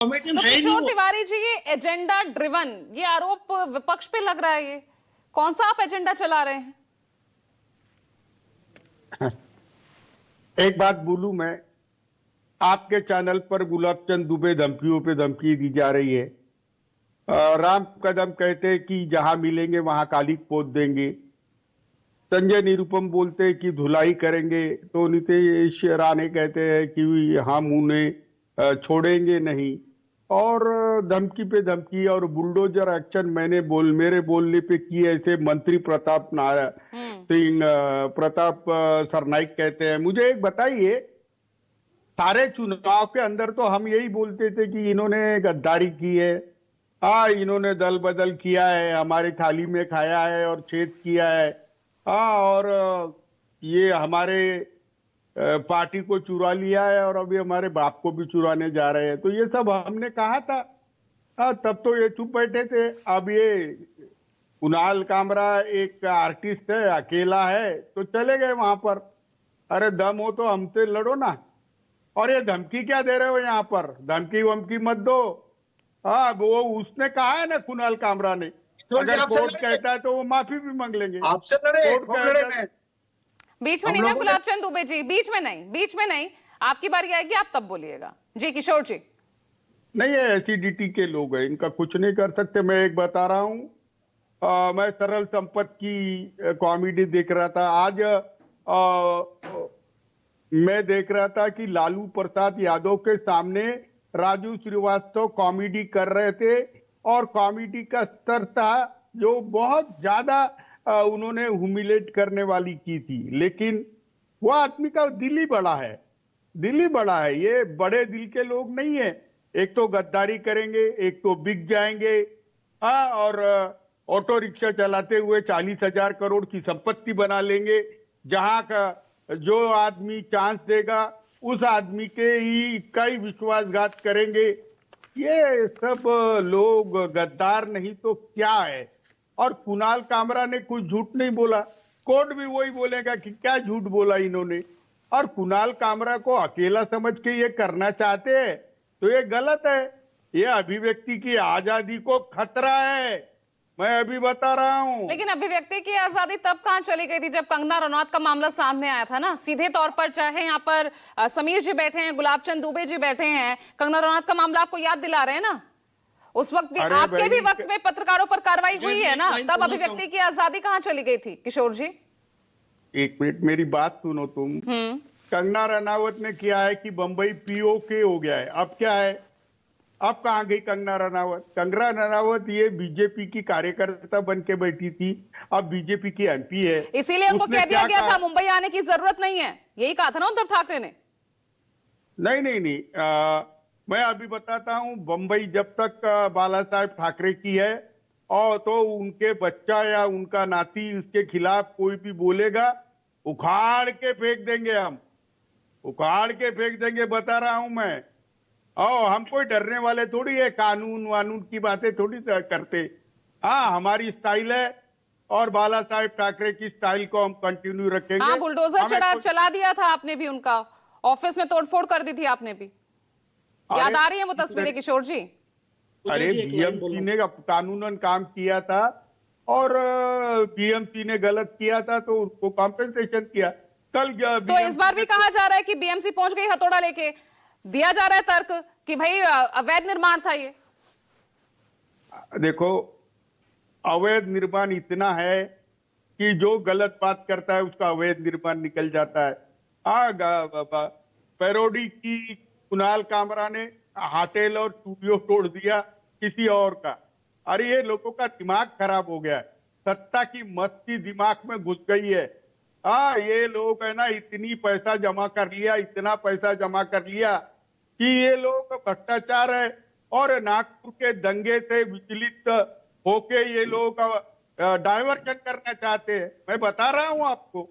Comedian तो है ही नहीं किशोर वो। तिवारी जी, ये एजेंडा ड्रिवन, ये आरोप विपक्ष पे लग रहा है, ये कौन सा आप एजेंडा चला रहे हैं? एक बात बोलूं मैं, आपके चैनल पर गुलाब चंद दुबे धमकियों पे धमकी दी जा रही है। राम कदम कहते हैं कि जहां मिलेंगे वहां काली पोत देंगे। संजय निरुपम बोलते हैं कि धुलाई करेंगे, तो नीतीश राणे कहते हैं कि हम उन्हें छोड़ेंगे नहीं। और धमकी पे धमकी और बुलडोजर एक्शन मेरे बोलने पे की ऐसे मंत्री प्रताप सिंह प्रताप सरनाइक कहते हैं। मुझे एक बताइए, सारे चुनाव के अंदर तो हम यही बोलते थे कि इन्होंने गद्दारी की है, हाँ इन्होंने दल बदल किया है, हमारी थाली में खाया है और छेद किया है, हाँ और ये हमारे पार्टी को चुरा लिया है और अभी हमारे बाप को भी चुराने जा रहे हैं। तो ये सब हमने कहा था, हाँ तब तो ये चुप बैठे थे। अब ये कुणाल कामरा एक आर्टिस्ट है, अकेला है, तो चले गए वहां पर। अरे दम हो तो हमसे लड़ो ना। और ये धमकी क्या दे रहे हो यहाँ पर? धमकी वमकी मत दो। हाँ वो उसने कहा है ना, कुणाल कामरा ने, अगर कोर्ट कहता है तो वो माफी भी मांग लेंगे। आपसे लड़े, कोर्ट खूब लड़े कहता मैं। बीच में नहीं ना गुलाब चंद दुबे जी, बीच में नहीं, बीच में नहीं। आपकी बारी आएगी, आप तब बोलिएगा। जी किशोर जी। नहीं, ये एसिडिटी के लोग हैं, इनका कुछ नहीं कर सकते। मैं एक बता रहा हूँ, मैं सरल संपत की कॉमेडी देख रहा था आज। मैं देख रहा था कि लालू प्रसाद यादव के सामने राजू श्रीवास्तव कॉमेडी कर रहे थे और कॉमेडी का स्तर था जो बहुत ज्यादा उन्होंने ह्यूमिलेट करने वाली की थी। लेकिन वो आदमी का दिल ही बड़ा है, दिल ही बड़ा है। ये बड़े दिल के लोग नहीं है। एक तो गद्दारी करेंगे, एक तो बिक जाएंगे, हाँ और ऑटो रिक्शा चलाते हुए 40,000 करोड़ की संपत्ति बना लेंगे। जहां का जो आदमी चांस देगा उस आदमी के ही कई विश्वासघात करेंगे। ये सब लोग गद्दार नहीं तो क्या है? और कुणाल कामरा ने कुछ झूठ नहीं बोला, कोर्ट भी वही बोलेगा कि क्या झूठ बोला इन्होंने। और कुणाल कामरा को अकेला समझ के ये करना चाहते हैं तो ये गलत है। ये अभिव्यक्ति की आजादी को खतरा है, मैं अभी बता रहा हूं। लेकिन अभिव्यक्ति की आजादी तब कहां चली गई थी जब कंगना रनौत का मामला सामने आया था ना। सीधे तौर पर चाहे यहाँ पर समीर जी बैठे हैं, गुलाब चंद दुबे जी बैठे हैं, कंगना रनौत का मामला आपको याद दिला रहे हैं ना। उस वक्त भी, आपके भी वक्त में पत्रकारों पर कार्रवाई हुई है ना, तब अभिव्यक्ति की आजादी कहां चली गई थी किशोर जी? एक मिनट मेरी बात सुनो तुम। कंगना रनावत ने किया है कि बंबई पीओके हो गया है, अब क्या है? अब कहां गई कंगना रनावत? कंगना रनावत ये बीजेपी की कार्यकर्ता बन के बैठी थी, अब बीजेपी की एमपी है। इसीलिए उनको कह दिया गया था मुंबई आने की जरूरत नहीं है, यही कहा था ना उद्धव ठाकरे ने? नहीं नहीं नहीं, मैं अभी बताता हूं। बंबई जब तक बाला साहेब ठाकरे की है और तो उनके बच्चा या उनका नाती उसके खिलाफ कोई भी बोलेगा, उखाड़ के फेंक देंगे, हम उखाड़ के फेंक देंगे, बता रहा हूं मैं। हम कोई डरने वाले थोड़ी है, कानून वानून की बातें थोड़ी करते। हाँ हमारी स्टाइल है और बाला साहेब ठाकरे की स्टाइल को हम कंटिन्यू रखेंगे। हाँ, बुलडोजर चला दिया था आपने भी, उनका ऑफिस में तोड़फोड़ कर दी थी आपने भी, याद आ रही है वो तस्वीरें किशोर जी? अरे बीएमसी ने कानूनन काम किया था और बीएमसी ने गलत किया था तो उसको कॉम्पेंसेशन किया। कल तो इस बार भी कहा जा रहा है कि बीएमसी पहुंच गई हथौड़ा लेके, दिया जा रहा है तर्क कि भाई अवैध निर्माण था ये। देखो, अवैध निर्माण इतना है कि जो गलत बात करता है उसका अवैध निर्माण निकल जाता है। पैरोडी की कुणाल कामरा ने होटल और स्टूडियो तोड़ दिया किसी और का। अरे ये लोगों का दिमाग खराब हो गया है, सत्ता की मस्ती दिमाग में घुस गई है। ये लोग है ना, इतनी पैसा जमा कर लिया, इतना पैसा जमा कर लिया कि ये लोग भ्रष्टाचार है। और नागपुर के दंगे से विचलित होके ये लोग डायवर्जन करना चाहते हैं, मैं बता रहा हूं आपको।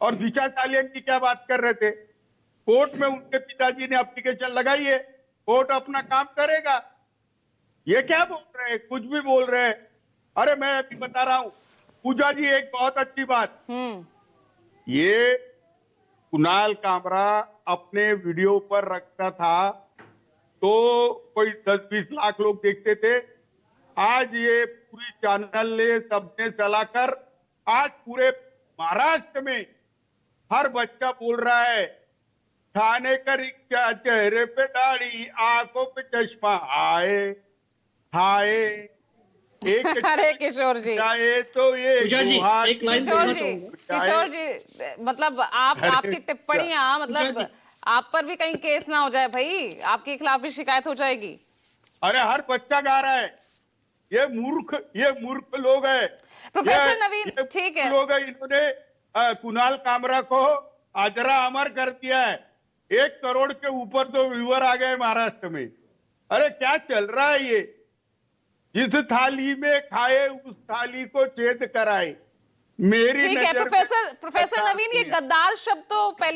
और दिशा सालियन की क्या बात कर रहे थे? कोर्ट में उनके पिताजी ने एप्लीकेशन लगाई है, कोर्ट अपना काम करेगा। ये क्या बोल रहे हैं, कुछ भी बोल रहे हैं। अरे मैं अभी बता रहा हूं पूजा जी, एक बहुत अच्छी बात, ये कुणाल कामरा अपने वीडियो पर रखता था तो कोई 10-20 लाख लोग देखते थे। आज ये पूरी चैनल ने सबने चलाकर आज पूरे महाराष्ट्र में हर बच्चा बोल रहा है, खाने का रिक्शा, चेहरे पे दाढ़ी, आंखों पे चश्मा, हाय हाय। एक अरे किशोर जी, चाहे तो ये पूजा जी, गुहार एक लाइन किशोर बोलना जी, चाहूंगा। किशोर जी, मतलब आपकी टिप्पणियां, मतलब पूजा जी। आप पर भी कहीं केस ना हो जाए भाई, आपके खिलाफ भी शिकायत हो जाएगी। अरे हर बच्चा गा रहा है, ये मूर्ख लोग है। प्रोफेसर नवीन, ठीक है। लोग है, इन्होंने कुणाल कामरा को अजरा अमर कर दिया है। 1 करोड़ के ऊपर तो व्यूअर आ गए महाराष्ट्र में। अरे क्या चल रहा है ये? जिस थाली में खाए उस थाली को छेद कराए। मेरी ठीक है नजर में प्रोफेसर नवीन, ये गद्दार शब्द तो पहले